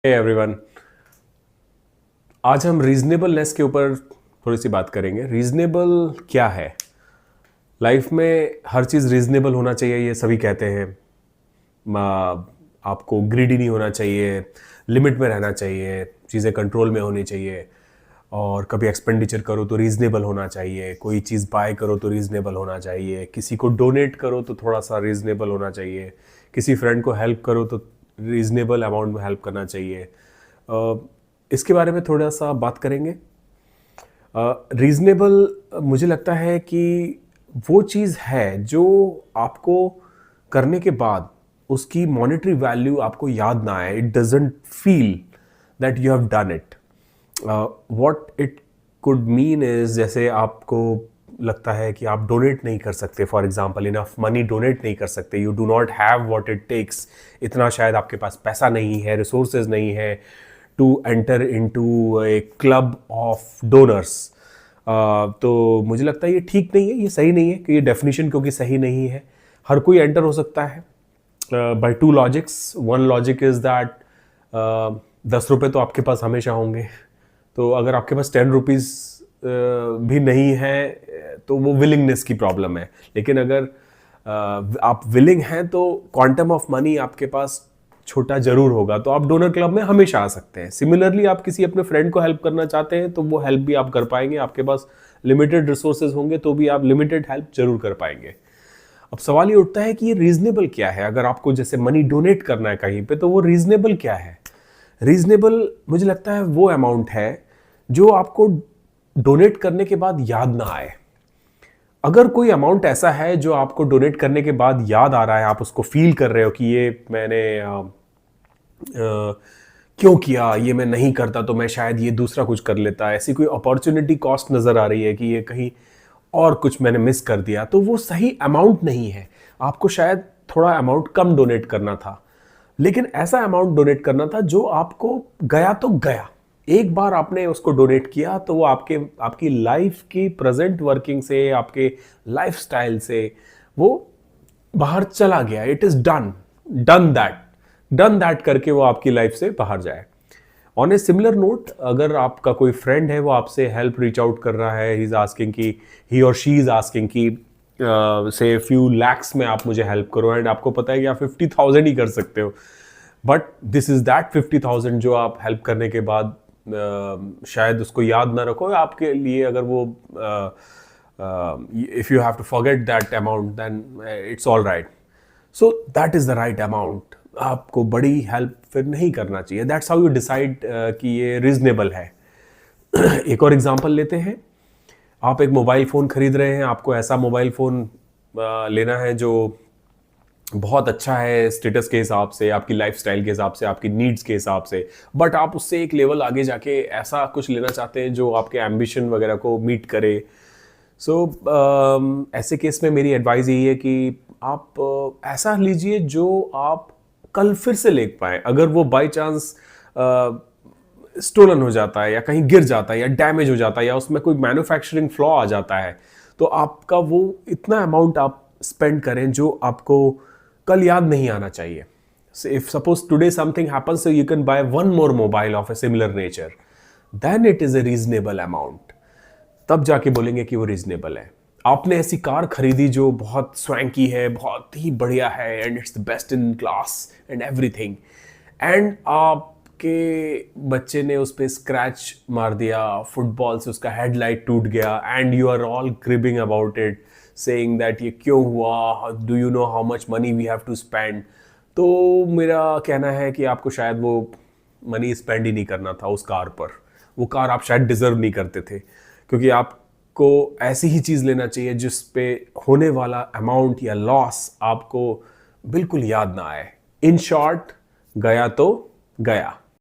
Hey everyone, आज हम reasonableness के ऊपर थोड़ी सी बात करेंगे। रीजनेबल क्या है? लाइफ में हर चीज़ रीजनेबल होना चाहिए, ये सभी कहते हैं। आपको ग्रीडी नहीं होना चाहिए, लिमिट में रहना चाहिए, चीज़ें कंट्रोल में होनी चाहिए, और कभी एक्सपेंडिचर करो तो रीजनेबल होना चाहिए, कोई चीज़ बाय करो तो रीजनेबल होना चाहिए, किसी को डोनेट करो तो थोड़ा सा रीजनेबल होना चाहिए, किसी फ्रेंड को हेल्प करो तो रीजनेबल अमाउंट में हेल्प करना चाहिए। इसके बारे में थोड़ा सा बात करेंगे। रीजनेबल मुझे लगता है कि वो चीज़ है जो आपको करने के बाद उसकी मॉनेटरी वैल्यू आपको याद ना आए। It doesn't feel that you have done it. What it could mean is, जैसे आपको लगता है कि आप डोनेट नहीं कर सकते, for example enough money donate नहीं कर सकते, you do not have what it takes, इतना शायद आपके पास पैसा नहीं है, रिसोर्सेज नहीं है to enter into a club of donors. तो मुझे लगता है ये ठीक नहीं है, ये सही नहीं है कि ये डेफिनेशन क्योंकि सही नहीं है। हर कोई एंटर हो सकता है by two logics. One logic is that 10 रुपये तो आपके पास हमेशा होंगे, तो अगर आपके पास 10 रुपीज़ भी नहीं है तो वो विलिंगनेस की प्रॉब्लम है। लेकिन अगर आप विलिंग हैं तो क्वांटम ऑफ मनी आपके पास छोटा जरूर होगा, तो आप डोनर क्लब में हमेशा आ सकते हैं। सिमिलरली आप किसी अपने फ्रेंड को हेल्प करना चाहते हैं तो वो हेल्प भी आप कर पाएंगे। आपके पास लिमिटेड रिसोर्सेज होंगे तो भी आप लिमिटेड हेल्प जरूर कर पाएंगे। अब सवाल ये उठता है कि ये रीजनेबल क्या है? अगर आपको जैसे मनी डोनेट करना है कहीं पे, तो वो रीजनेबल क्या है? रीजनेबल मुझे लगता है वो अमाउंट है जो आपको डोनेट करने के बाद याद ना आए। अगर कोई अमाउंट ऐसा है जो आपको डोनेट करने के बाद याद आ रहा है, आप उसको फील कर रहे हो कि ये मैंने क्यों किया, ये मैं नहीं करता तो मैं शायद ये दूसरा कुछ कर लेता, ऐसी कोई अपॉर्चुनिटी कॉस्ट नज़र आ रही है कि ये कहीं और कुछ मैंने मिस कर दिया, तो वो सही अमाउंट नहीं है। आपको शायद थोड़ा अमाउंट कम डोनेट करना था, लेकिन ऐसा अमाउंट डोनेट करना था जो आपको गया तो गया। एक बार आपने उसको डोनेट किया तो वो आपकी लाइफ की प्रेजेंट वर्किंग से, आपके लाइफस्टाइल से वो बाहर चला गया। इट इज डन दैट करके वो आपकी लाइफ से बाहर जाए। ऑन ए सिमिलर नोट, अगर आपका कोई फ्रेंड है, वो आपसे हेल्प रीच आउट कर रहा है, ही इज आस्किंग कि ही और शी इज आस्किंग कि से फ्यू लैक्स में आप मुझे हेल्प करो, एंड आपको पता है कि आप 50,000 ही कर सकते हो, बट दिस इज दैट 50,000 जो आप हेल्प करने के बाद शायद उसको याद ना रखो। आपके लिए अगर वो if you have to forget that amount, then it's all right. So that is the right amount. आपको बड़ी हेल्प फिर नहीं करना चाहिए। दैट्स हाउ यू डिसाइड कि ये रीजनेबल है। एक और एग्जांपल लेते हैं। आप एक मोबाइल फ़ोन खरीद रहे हैं, आपको ऐसा मोबाइल फ़ोन लेना है जो बहुत अच्छा है स्टेटस के हिसाब से, आपकी लाइफस्टाइल के हिसाब से, आपकी नीड्स के हिसाब से, बट आप उससे एक लेवल आगे जाके ऐसा कुछ लेना चाहते हैं जो आपके एम्बिशन वगैरह को मीट करे। सो ऐसे केस में मेरी एडवाइस यही है कि आप ऐसा लीजिए जो आप कल फिर से ले पाए। अगर वो बाय चांस स्टोलन हो जाता है या कहीं गिर जाता है या डैमेज हो जाता है या उसमें कोई मैन्युफैक्चरिंग फ्लॉ आ जाता है, तो आपका वो इतना अमाउंट आप स्पेंड करें जो आपको कल याद नहीं आना चाहिए। If suppose today something happens, you can buy one more mobile of a similar nature, then it is a reasonable amount. तब जाके बोलेंगे कि वो रीजनेबल है। आपने ऐसी कार खरीदी जो बहुत स्वैंकी है, बहुत ही बढ़िया है, and it's the best in class and everything, and आपके बच्चे ने उस पर स्क्रैच मार दिया, फुटबॉल से उसका हेडलाइट टूट गया, and you are all cribbing about it, saying that ये क्यों हुआ, do you know how much money we have to spend. तो मेरा कहना है कि आपको शायद वो मनी स्पेंड ही नहीं करना था उस कार पर। वो कार आप शायद डिजर्व नहीं करते थे, क्योंकि आपको ऐसी ही चीज़ लेना चाहिए जिस पे होने वाला अमाउंट या लॉस आपको बिल्कुल याद ना आए। इन शॉर्ट, गया तो गया।